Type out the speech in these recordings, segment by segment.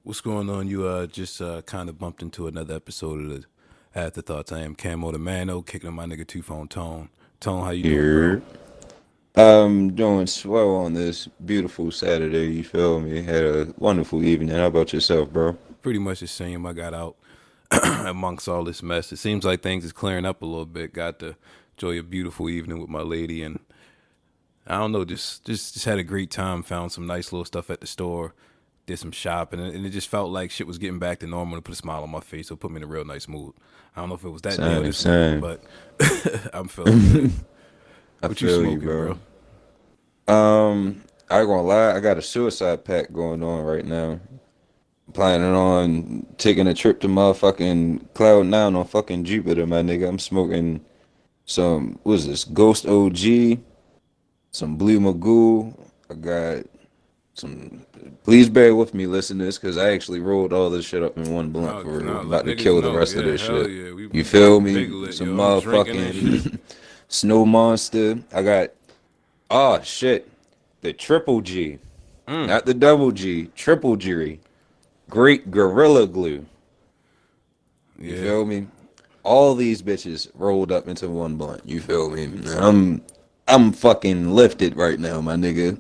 What's going on? You just kind of bumped into another episode of the Afterthoughts. I am Camo the Mano, kicking on my nigga Two Phone Tone. Tone, how you doing, bro? Here. I'm doing swell on this beautiful Saturday, you feel me? Had a wonderful evening. How about yourself, bro? Pretty much the same. I got out amongst all this mess. It seems like things is clearing up a little bit. Got to enjoy a beautiful evening with my lady, and I don't know, just had a great time. Found some nice little stuff at the store. Did some shopping, and it just felt like shit was getting back to normal to put a smile on my face. So it put me in a real nice mood. I don't know if it was that day or Same, this morning, same. but I'm feeling good. I What you feel you, smoking, bro. bro? I ain't gonna lie, I got a suicide pact going on right now. Planning on taking a trip to motherfucking Cloud9 on fucking Jupiter, my nigga. I'm smoking some, what is this, Ghost OG, some Blue Magoo. I got some. Please bear with me, listeners, because I actually rolled all this shit up in one blunt No, for real. no, I'm let about to niggas kill the know. rest of Yeah, this hell shit. yeah. We You feel getting big me? lit, Some yo. I'm drinking and shit. motherfucking Snow Monster. I got, oh shit, the Triple G, not the Double G, Triple G. Great Gorilla Glue. You Yeah. feel me? All these bitches rolled up into one blunt. You feel me? I'm fucking lifted right now, my nigga.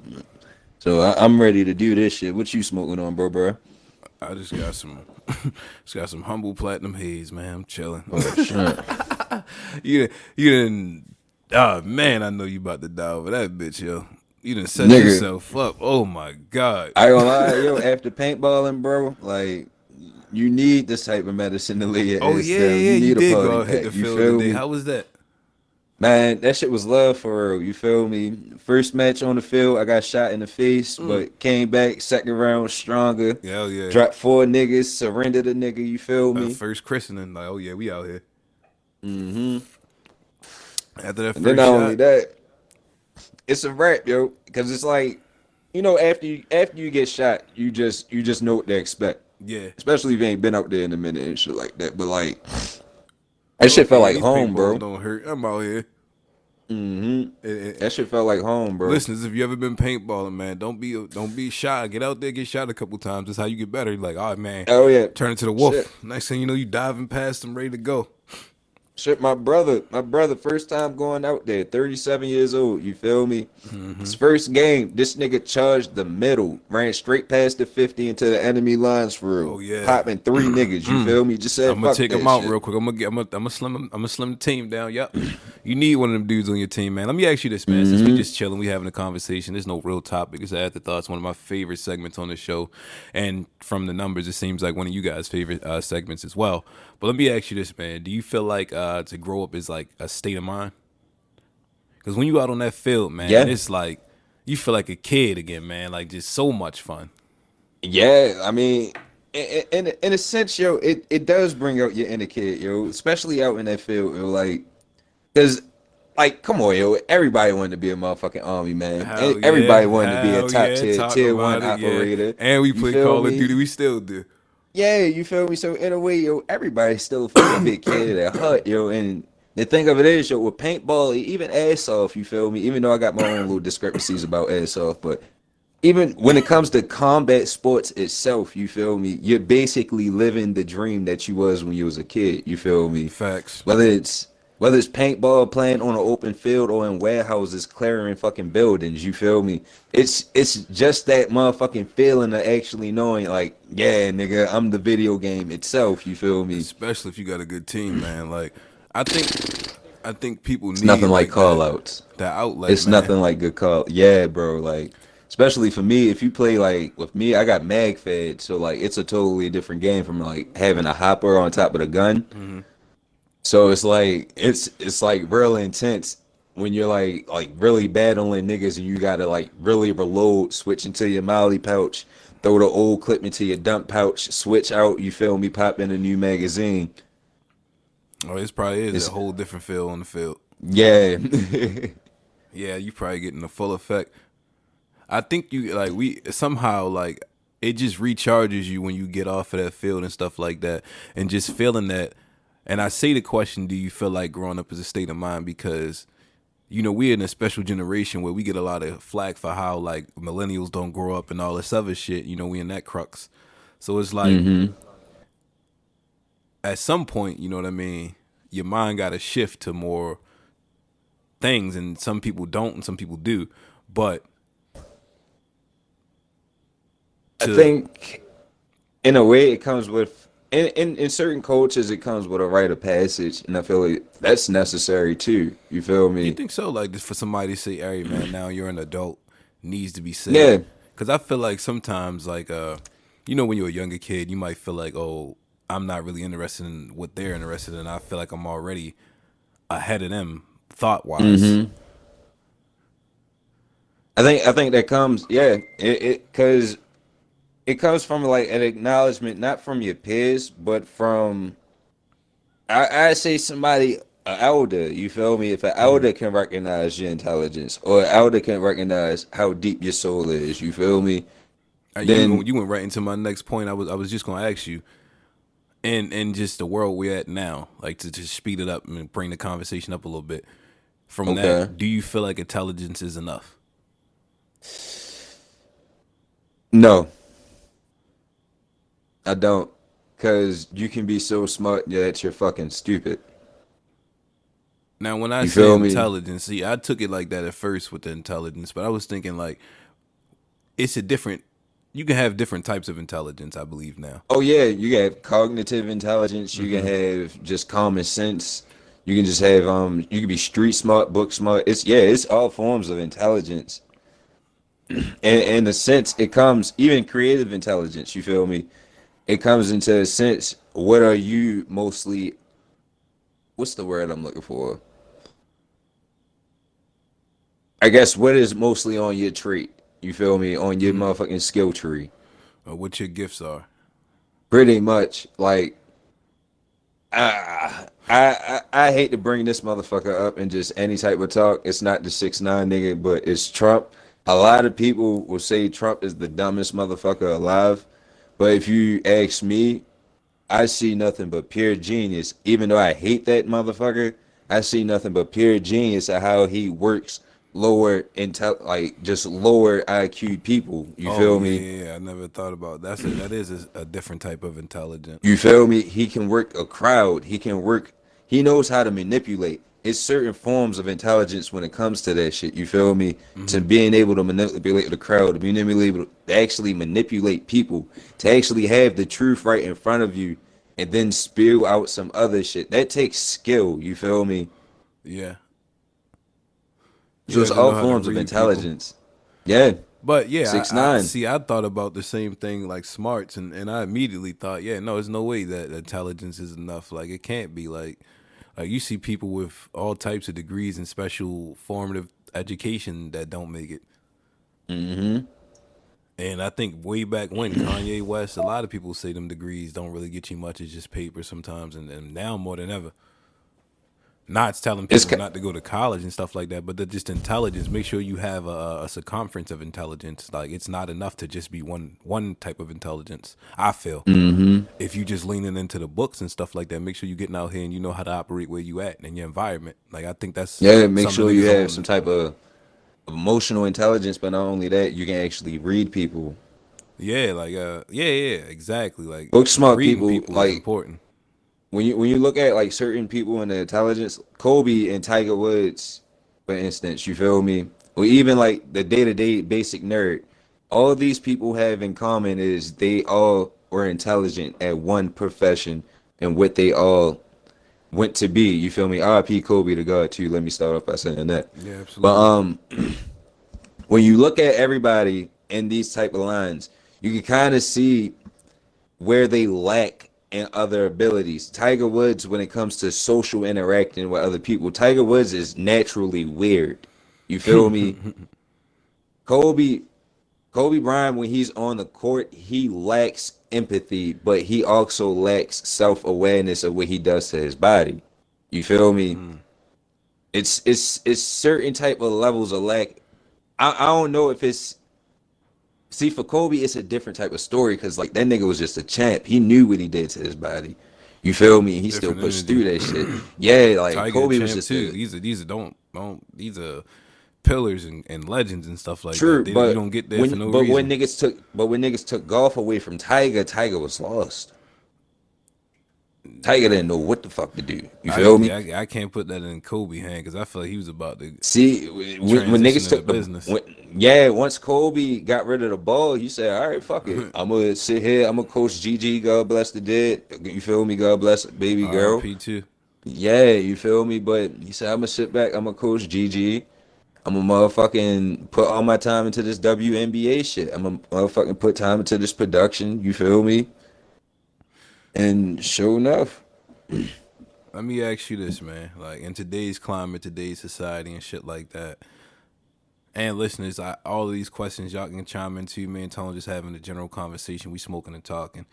So I'm ready to do this shit. What you smoking on, bro? I just got some just got some humble platinum haze, man. I'm chilling. Oh shit, You didn't oh man, I know you about to die over that bitch, yo. You done set nigga. yourself up. Oh my God. I ain't gonna lie, yo. After paintballing, bro, like you need this type of medicine to lay your Oh ass yeah, yeah, down. yeah. You You need a did party go out hit pack. the You field feel today. me? How was that? Man, that shit was love for real. You feel me? First match on the field, I got shot in the face, but came back second round stronger. Hell yeah. Dropped four niggas, surrendered a nigga. You feel That me? first christening, like, oh yeah, we out here. Hmm. After that And then first not only shot, that, it's a wrap, yo. Because it's like, after you get shot, you just know what to expect. yeah. Especially if you ain't been out there in a minute and shit like that. But like, that You're shit okay, felt yeah, like these home, paintballs bro. don't hurt. I'm out here. Hmm. And That shit felt like home, bro. listeners, if you ever been paintballing, man, don't be shy. Get out there, get shot a couple times. That's how you get better. Like, all right, man, Oh yeah. turn into the Shit. wolf. Next thing you know, you diving past them, ready to go. Shit, my brother, first time going out there, 37 years old, you feel me? His first game, this nigga charged the middle, ran straight past the 50 into the enemy lines for real. Oh yeah. Popping three niggas, you feel me? Just I'm said gonna fuck take them that out shit. real quick. I'm gonna slim the team down. Yep. You need one of them dudes on your team, man. Let me ask you this, man. Since we Hmm. just chilling, we having a conversation. There's no real topic. It's afterthoughts. One of my favorite segments on the show, and from the numbers, it seems like one of you guys' favorite segments as well. But let me ask you this, man. Do you feel like to grow up is like a state of mind? Because when you out on that field, man, Yeah. it's like you feel like a kid again, man. Like just so much fun. Yeah, I mean, in a sense, yo, it does bring out your inner kid, yo, especially out in that field, yo, like, because, like, come on, yo, everybody wanted to be a motherfucking army, man. Hell yeah, Everybody wanted to be a hell top yeah. tier, Talk tier one about it, yeah. operator. And we You play feel Call of Duty. me? We still do. Yeah, you feel me? So in a way, yo, everybody's still a fucking big kid at heart, yo. And the thing of it is, yo, with paintball, even airsoft, you feel me? Even though I got my own little discrepancies about airsoft, but even when it comes to combat sports itself, you feel me? You're basically living the dream that you was when you was a kid. You feel me? Facts. Whether it's whether it's paintball playing on an open field or in warehouses clearing fucking buildings, you feel me? It's just that motherfucking feeling of actually knowing, like, yeah, nigga, I'm the video game itself. You feel me? Especially if you got a good team, man. Like I think I think people It's nothing need like like call that outs. that outlet, It's man. nothing like good call. Yeah, bro. Like, especially for me, if you play like with me, I got mag fed, so like it's a totally different game from like having a hopper on top of the gun. So it's like it's like real intense when you're like really battling niggas and you gotta like really reload, switch into your molly pouch, throw the old clip into your dump pouch, switch out. You feel me? Pop in a new magazine. Oh, this probably is a It's whole different feel on the field. yeah. Yeah, you probably getting the full effect. I think you like we somehow like it just recharges you when you get off of that field and stuff like that, and just feeling that. And I say the question, do you feel like growing up is a state of mind? Because we're in a special generation where we get a lot of flack for how like millennials don't grow up and all this other shit. We in that crux. So it's like Mm-hmm. at some point, you know what I mean, your mind got to shift to more things, and some people don't and some people do. But I to think in a way it comes with in certain cultures it comes with a rite of passage, and I feel like that's necessary too. You feel You me? think so? Like just for somebody to say, "Hey, man, now you're an adult," needs to be said. Yeah. Because I feel like sometimes, like, when you're a younger kid, you might feel like, "Oh, I'm not really interested in what they're interested in. I feel like I'm already ahead of them thought wise." Mm-hmm. I think that comes, yeah, it because it comes from like an acknowledgement, not from your peers, but from I say somebody an elder. You feel me? If an elder can recognize your intelligence, or an elder can recognize how deep your soul is, you feel me? Then You went right into my next point. I was just gonna ask you, and just the world we're at now, like to just speed it up and bring the conversation up a little bit. From okay, that, do you feel like intelligence is enough? no, I don't, because you can be so smart that you're fucking stupid. Now, when I You say feel me? intelligence, see, I took it like that at first with the intelligence, but I was thinking like it's a different. You can have different types of intelligence, I believe now. Oh yeah, you can have cognitive intelligence, you can have just common sense, you can just have you can be street smart, book smart. It's all forms of intelligence. And in a sense, it comes even creative intelligence, you feel me? It comes into a sense, what are you mostly what's the word I'm looking for? I guess what is mostly on your trait, you feel me? On your motherfucking skill tree. What your gifts are. Pretty much like I hate to bring this motherfucker up in just any type of talk. It's not the 6ix9ine nigga, but it's Trump. A lot of people will say Trump is the dumbest motherfucker alive. But if you ask me, I see nothing but pure genius. Even though I hate that motherfucker, I see nothing but pure genius at how he works lower like just lower IQ people. You Oh feel yeah, me? yeah, yeah. I never thought about that is a different type of You intelligence. feel me? He can work a crowd. He knows how to manipulate. It's certain forms of intelligence when it comes to that shit. You feel me? To being able to manipulate the crowd, to being able to actually manipulate people, to actually have the truth right in front of you, and then spew out some other shit. That takes skill. You feel me? Yeah, So you it's have to all know how to forms of read people. intelligence. Yeah. But yeah, Six I nine. see. I thought about the same thing, like smarts, and I immediately thought, yeah, no, there's no way that intelligence is enough. Like it can't be. Like you see people with all types of degrees and special formative education that don't make it. Mm-hmm. And I think way back when Kanye West, a lot of people say them degrees don't really get you much. It's just paper sometimes, and now more than ever. Not telling It's people not to go to college and stuff like that, but the just intelligence. Make sure you have a circumference of intelligence. Like it's not enough to just be one type of intelligence. I feel mm-hmm. if you just leaning into the books and stuff like that, make sure you getting out here and you know how to operate where you at in your environment. Like I think that's Yeah, make something sure the you niggas have don't. some type of emotional intelligence, but not only that, you can actually read people. Yeah, like yeah, exactly. Like Book smart reading people, people is like important. when you look at like certain people in the intelligence, Kobe and Tiger Woods, for instance, you feel me? Or even like the day-to-day basic nerd, all of these people have in common is they all were intelligent at one profession and what they all went to be. You feel me? R.I.P. Kobe to God too. Let me start off by saying that. Yeah, But absolutely. when you look at everybody in these type of lines, you can kind of see where they lack in other abilities. Tiger Woods, when it comes to social interacting with other people, Tiger Woods is naturally weird. You feel me? Kobe, Kobe Bryant, when he's on the court, he lacks empathy, but he also lacks self awareness of what he does to his body. You feel me? It's certain type of levels of lack. I don't know if it's see for Kobe, it's a different type of story because like that nigga was just a champ. He knew what he did to his body. You feel me? He still Different pushed energy. through that shit. Yeah, like Tiger the Kobe was champ just too. a These are don't these are pillars and legends and stuff like that. True, You but don't get there for no when reason. niggas took golf away from Tiger, Tiger was lost. Tiger didn't know what the fuck to do. You feel me? I can't put that in Kobe hand because I feel like he was about to See, when transition niggas into took business. yeah, once Kobe got rid of the ball, he said, "All right, fuck it. I'm gonna sit here. I'm gonna coach Gigi. God bless the dead. You feel me? God bless baby girl. R.I.P. too. Yeah, you feel me? But he said, I'm gonna sit back. I'm gonna coach Gigi. I'm gonna motherfucking put all my time into this WNBA shit. I'm gonna motherfucking put time into this production. You feel me? And sure enough, Let me ask you this, man. Like in today's climate, today's society, and shit like that. And listeners, all of these questions y'all can chime into. Me and Tone just having a general conversation. We smoking and talking.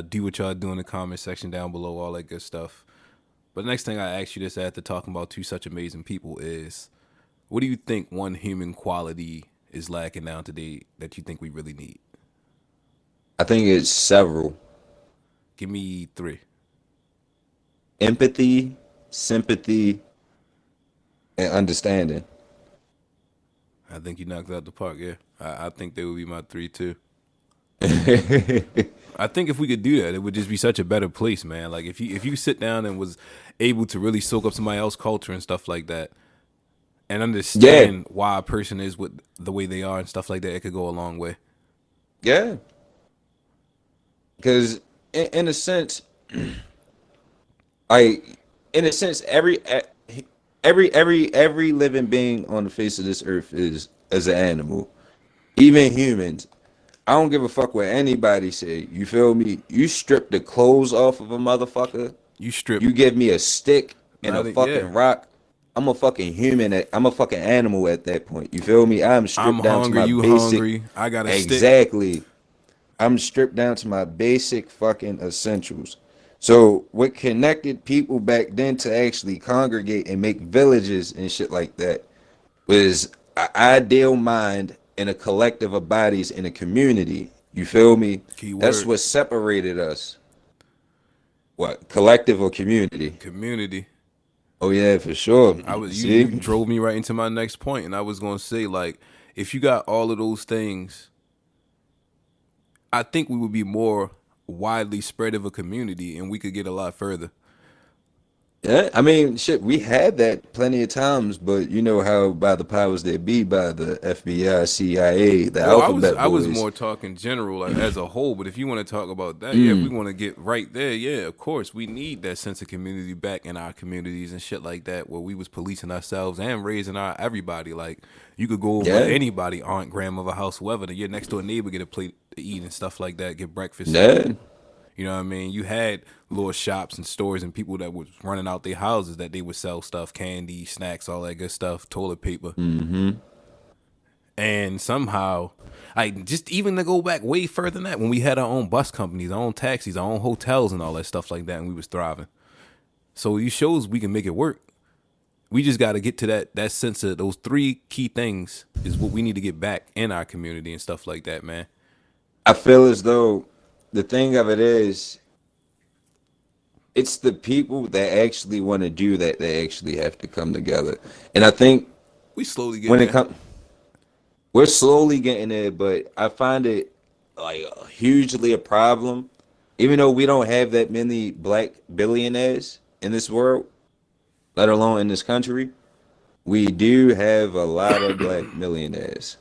Do what y'all do in the comment section down below. All that good stuff. But the next thing I ask you this after talking about two such amazing people is, what do you think one human quality is lacking now today that you think we really need? I think it's several: Give me three. empathy, sympathy, and understanding. I think you knocked out the park. Yeah, I think they would be my three too. I think if we could do that, it would just be such a better place, man. Like if you sit down and was able to really soak up somebody else's culture and stuff like that, and Yeah, understand why a person is with the way they are and stuff like that, it could go a long way. yeah. Because in a sense, like in a sense, every living being on the face of this earth is as an animal, even humans. I don't give a fuck what anybody say. You feel me? You strip the clothes off of a motherfucker. You strip, You give me a stick and a not yeah. fucking rock. I'm a fucking human. I'm a fucking animal at that point. You feel me? I'm I'm stripped down to hungry, my you basic. hungry. I got a stick. Exactly. I'm stripped down to my basic fucking essentials. So what connected people back then to actually congregate and make villages and shit like that was an ideal mind and a collective of bodies in a community. You feel me? Key That's word, what separated us. What? Collective or community? community. Oh yeah, for sure. You See? drove me right into my next point, and I was gonna say, like, if you got all of those things, I think we would be more widely spread of a community, and we could get a lot further. Yeah, I mean, shit, we had that plenty of times, but you know how by the powers that be, by the FBI, CIA, the Well, Alphabet I was Boys. more talking general, like as a whole. But if you want to talk about that, yeah, if we want to get right there, yeah, of course, we need that sense of community back in our communities and shit like that, where we was policing ourselves and raising our everybody. Like you could go over Yeah, anybody, aunt, grandmother, house, whoever, to your next door neighbor, get a plate to eat and stuff like that, get breakfast. yeah, You know what I mean? You had little shops and stores and people that was running out their houses that they would sell stuff, candy, snacks, all that good stuff, toilet paper. And somehow, like just even to go back way further than that, when we had our own bus companies, our own taxis, our own hotels and all that stuff like that, and we was thriving. So these shows we can make it work. We just got to get to that sense of those three key things is what we need to get back in our community and stuff like that, man. I feel as though the thing of it is, it's the people that actually want to do that that actually have to come together. And I think We slowly when getting it there. comes, we're slowly getting there, but I find it like hugely a problem. Even though we don't have that many black billionaires in this world, let alone in this country, we do have a lot of black millionaires.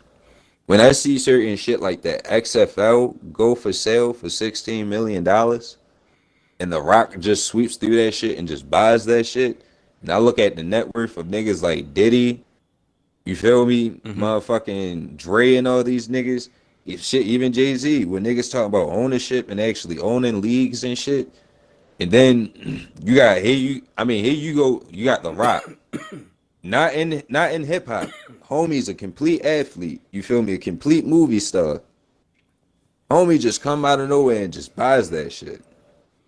When I see certain shit like that, XFL go for sale for $16 million, and The Rock just sweeps through that shit and just buys that shit, and I look at the net worth of niggas like Diddy, you feel me, motherfucking Dre and all these niggas, shit, even Jay-Z, when niggas talking about ownership and actually owning leagues and shit, and then you got here you go, you got The Rock. Not in hip hop. Homie's a complete athlete. You feel me? A complete movie star. Homie just come out of nowhere and just buys that shit.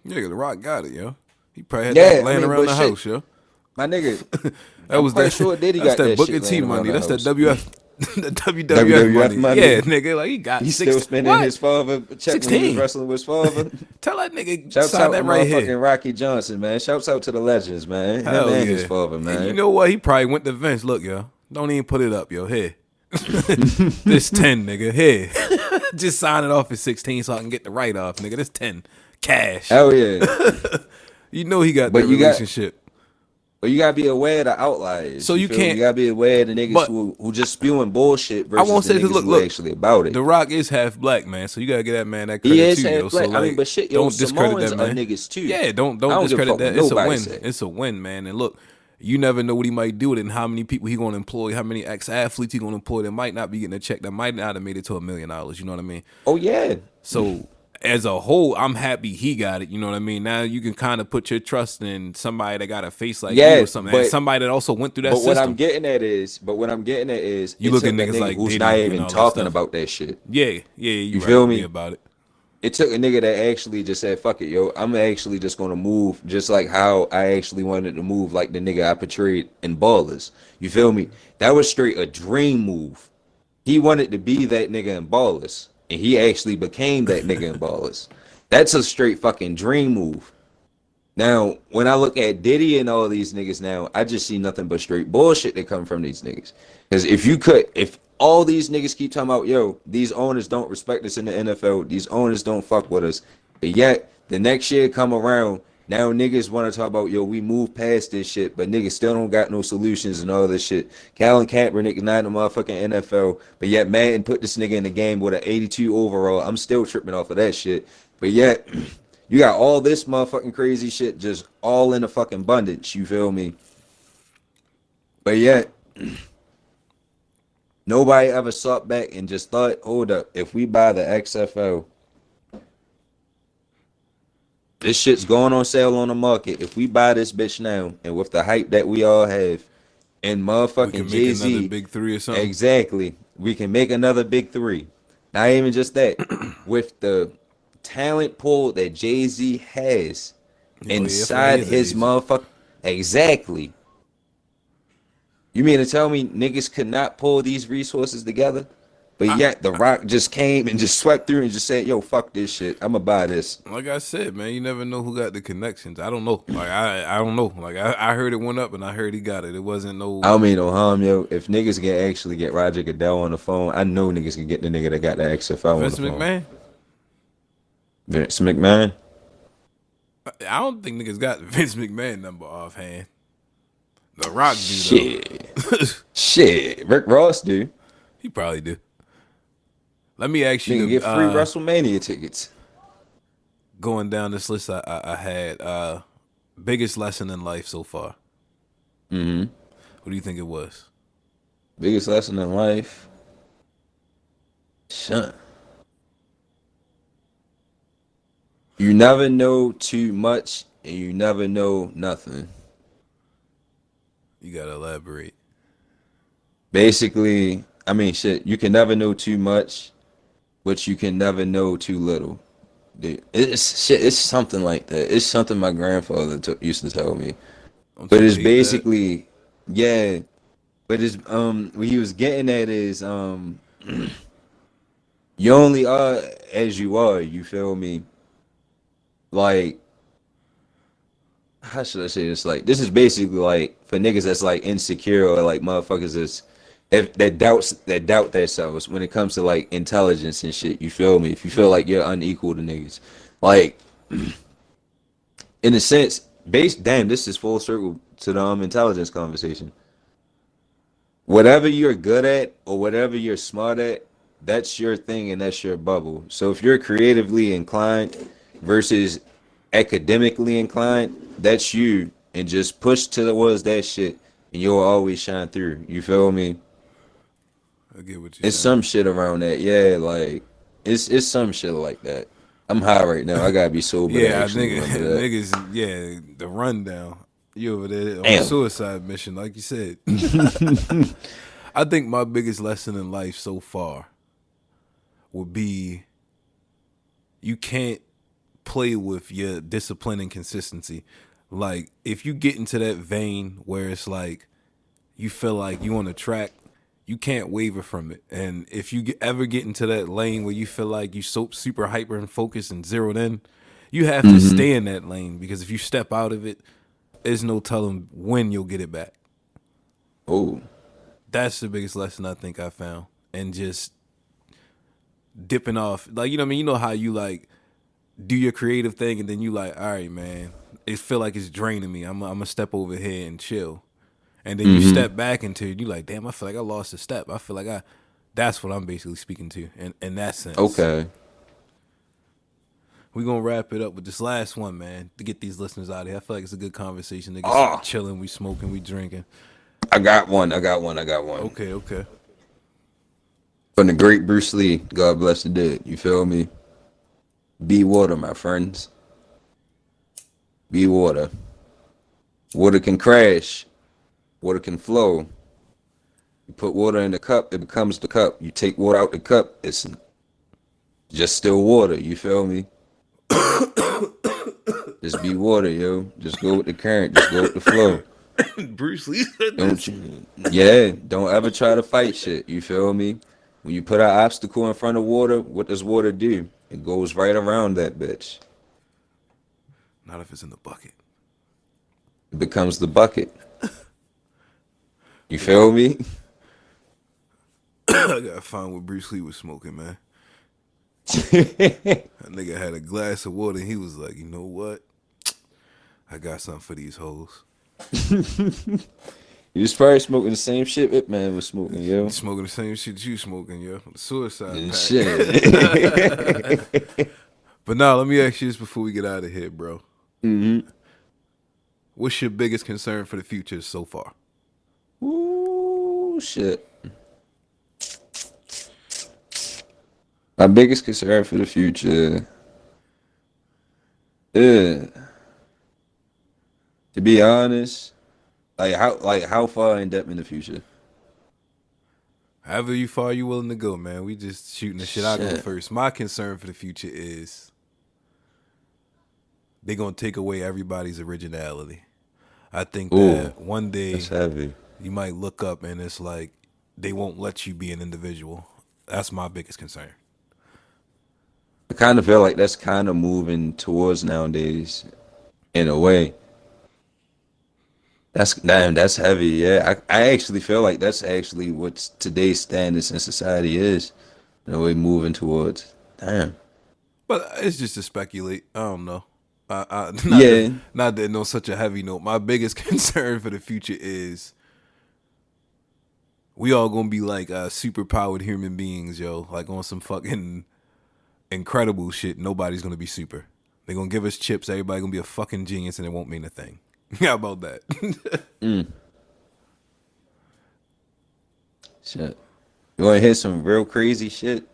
Yeah, 'cause The Rock got it, yo. He probably had that Yeah, I laying mean, around but the shit, house, yo. my nigga, That I'm was quite that. sure Diddy That's got that that Booker shit T laying around money. the That's that house. WF, the WWF WWF money. money. Yeah, nigga, like he got He's still 6. spending What? his father check when he was 16. wrestling with his father. Tell that nigga Shouts sign out to that right here. motherfucking Rocky Johnson, man. Shouts out to the legends, man. Him Hell and his yeah. father, And you man. know what? He probably went to Vince. Look, yo, Don't even put it up, yo. Here. This 10, nigga. Here. Just sign it off at 16 so I can get the write off, nigga. This 10. Cash. Hell yeah. You know he got that But you got relationship. but you gotta be aware of the outliers. So You you feel me? You can't, gotta be aware of the niggas but who just spewing bullshit I versus won't the say this. niggas Look, who look. actually about The it. Rock is half black, man. So you gotta get that man that He credit is too, yo. half So black. I mean, like, but shit, yo, don't discredit Samoans that, are man. niggas too. Yeah, don't I don't don't give a discredit fuck what that. It's a nobody win. say. It's a win, man. And look, you never know what he might do with it, and how many people he gonna employ, how many ex athletes he gonna employ that might not be getting a check, that might not have made it to $1 million. You know what I mean? Oh yeah. So as a whole, I'm happy he got it. You know what I mean? Now you can kind of put your trust in somebody that got a face like you Yeah, or something, and somebody that also went through that but what I'm system. getting at is, You it look at took a niggas nigga like who's not Diddy and even all that talking stuff. about that shit. Yeah, yeah, You you feel right. Be me? about it. It took a nigga that actually just said, fuck it, yo, I'm actually just gonna move just like how I actually wanted to move, like the nigga I portrayed in Ballers. You feel me? That was straight a dream move. He wanted to be that nigga in Ballers, and he actually became that nigga in Ballers. That's a straight fucking dream move. Now, when I look at Diddy and all these niggas now, I just see nothing but straight bullshit that come from these niggas. Because if all these niggas keep talking about, yo, these owners don't respect us in the NFL, these owners don't fuck with us, but yet the next year come around, now niggas want to talk about, yo, we moved past this shit, but niggas still don't got no solutions and all this shit. Colin Kaepernick is not in the motherfucking NFL, but yet Madden put this nigga in the game with an 82 overall. I'm still tripping off of that shit. But yet you got all this motherfucking crazy shit just all in a fucking abundance, you feel me? But yet, nobody ever sought back and just thought, hold up, if we buy the XFL, this shit's going on sale on the market. If we buy this bitch now, and with the hype that we all have, and We motherfucking can make another Jay-Z, big three or something. exactly, we can make another big three. Not even just that, with the talent pool that Jay-Z has Oh yeah, I forgot he inside has an his agent. motherfucker. Exactly. You mean to tell me niggas could not pull these resources together? But yet The Rock just came and just swept through and just said, yo, fuck this shit. I'ma buy this. Like I said, man, you never know who got the connections. I don't know. Like I don't know. Like I heard it went up and I heard he got it. It wasn't I no don't mean no harm, yo. If niggas can actually get Roger Goodell on the phone, I know niggas can get the nigga that got the XFL on the Vince phone. McMahon. Vince McMahon? I don't think niggas got Vince McMahon number offhand. The Rock do Shit. though. Shit. Rick Ross, dude. He probably do. Let me ask Nigga you get free WrestleMania tickets. going down this list I had biggest lesson in life so far. Mm-hmm. What do you think it was? Biggest lesson in life. Shut. You never know too much and you never know nothing. You gotta elaborate. Basically, I mean, shit, you can never know too much, but you can never know too little. Dude, it's shit. It's something like that. It's something my grandfather used to tell me. Don't But you it's hate that? basically, yeah. But it's what he was getting at is you only are as you are. You feel me? Like, how should I say this? Like, this is basically like for niggas that's like insecure or like motherfuckers that's if that doubt themselves when it comes to like intelligence and shit. You feel me? If you feel like you're unequal to niggas, like in a sense, damn, this is full circle to the intelligence conversation. Whatever you're good at or whatever you're smart at, that's your thing and that's your bubble. So if you're creatively inclined versus academically inclined, that's you. And just push towards that shit and you'll always shine through. You feel me? I get what you're It's saying. some shit around that. Yeah, like it's some shit like that. I'm high right now. I gotta be sober to Yeah, I actually think remember that. niggas. Yeah, the rundown. You over there on a Damn. suicide mission, like you said. I think my biggest lesson in life so far would be you can't play with your discipline and consistency. Like if you get into that vein where it's like you feel like you on a track, you can't waver from it. And if you ever get into that lane where you feel like you so super hyper and focused and zeroed in, you have to Hmm. stay in that lane because if you step out of it, there's no telling when you'll get it back. Oh, That's the biggest lesson I think I found, and just dipping off. Like you know, what I mean, you know how you like do your creative thing, and then you like, all right, man, it feel like it's draining me. I'm gonna step over here and chill, and then you Mm-hmm. step back into it. You like, damn, I feel like I lost a step. I feel like I. That's what I'm basically speaking to, in that sense. Okay. We gonna wrap it up with this last one, man, to get these listeners out of here. I feel like it's a good conversation. Niggas Oh, chilling, we smoking, we drinking. I got one. I got one. I got one. Okay, okay. From the great Bruce Lee, God bless the dead. You feel me? Be water, my friends. Be water. Water can crash. Water can flow. You put water in the cup, it becomes the cup. You take water out the cup, it's just still water. You feel me? Just be water, yo. Just go with the current. Just go with the flow. Bruce Lee said Don't this. you? Yeah. Don't ever try to fight shit. You feel me? When you put an obstacle in front of water, what does water do? It goes right around that bitch. Not if it's in the bucket. It becomes the bucket. You feel me? I gotta find what Bruce Lee was smoking, man. That nigga had a glass of water and he was like, you know what? I got something for these hoes. You was probably smoking the same shit Ip Man was smoking, You yo. smoking the same shit you smoking, yo. The suicide And pack. shit. But now, let me ask you this before we get out of here, bro. hmm What's your biggest concern for the future so far? Ooh, shit. My biggest concern for the future, yeah, to be honest, like how far in depth in the future? However you far you willing to go, man. We just shooting the shit. I go Shit. first. My concern for the future is they gonna take away everybody's originality. I think Ooh, that one that's day heavy. you might look up and it's like they won't let you be an individual. That's my biggest concern. I kind of feel like that's kind of moving towards nowadays in a way. That's damn, that's heavy. Yeah, I actually feel like that's actually what today's standards in society is. In a way, moving towards. Damn. But it's just to speculate. I don't know. Yeah. Not that no such a heavy note. My biggest concern for the future is we all gonna be like super powered human beings, yo. Like on some fucking incredible shit. Nobody's gonna be super. They're gonna give us chips. Everybody gonna be a fucking genius, and it won't mean a thing. How about that? Mm, shit. You want to hear some real crazy shit?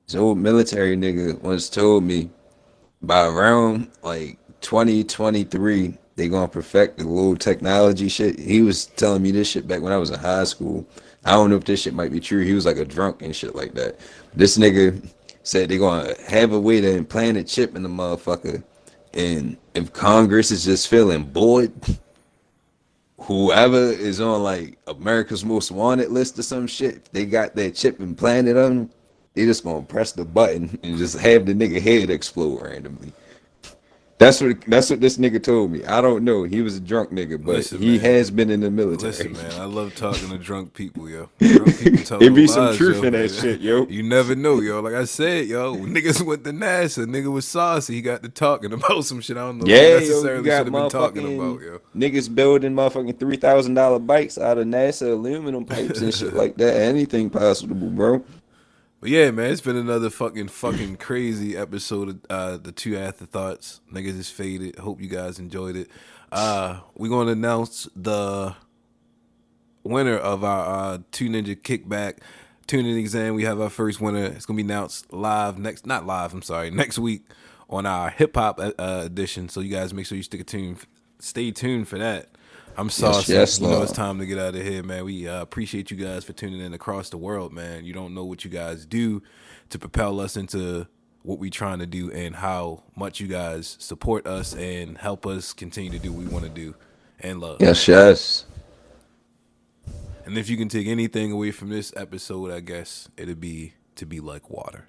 This old military nigga once told me by around like 2023, they gonna perfect the little technology shit. He was telling me this shit back when I was in high school. I don't know if this shit might be true. He was like a drunk and shit like that. This nigga said they gonna have a way to implant a chip in the motherfucker. And if Congress is just feeling bored, whoever is on like America's Most Wanted list or some shit, if they got that chip implanted on them, they just gonna press the button and just have the nigga head explode randomly. That's what this nigga told me. I don't know. He was a drunk nigga, but Listen, he man. has been in the Listen, military. man. I love talking to drunk people, yo. Drunk people tell It no be some lies, truth yo. in that shit, yo. You never know, yo. Like I said, yo, niggas went to NASA. Nigga was saucy. He got to talking about some shit I don't know if he Yeah, yo, you necessarily should got have been talking about, motherfucking yo. niggas building motherfucking $3,000 bikes out of NASA aluminum pipes and shit like that. Anything possible, bro. But yeah, man, it's been another fucking crazy episode of the two afterthoughts. Niggas is faded. Hope you guys enjoyed it. We're gonna announce the winner of our Two Ninja Kickback tuning exam. We have our first winner. It's gonna be announced live not live. I'm sorry, next week on our hip hop edition. So you guys make sure you stay tuned for that. I'm Yes, saucy. yes, You know it's Lord. time to get out of here, man. We appreciate you guys for tuning in across the world, man. You don't know what you guys do to propel us into what we trying to do and how much you guys support us and help us continue to do what we want to do and love. Yes, yes. And if you can take anything away from this episode, I guess it'd be to be like water.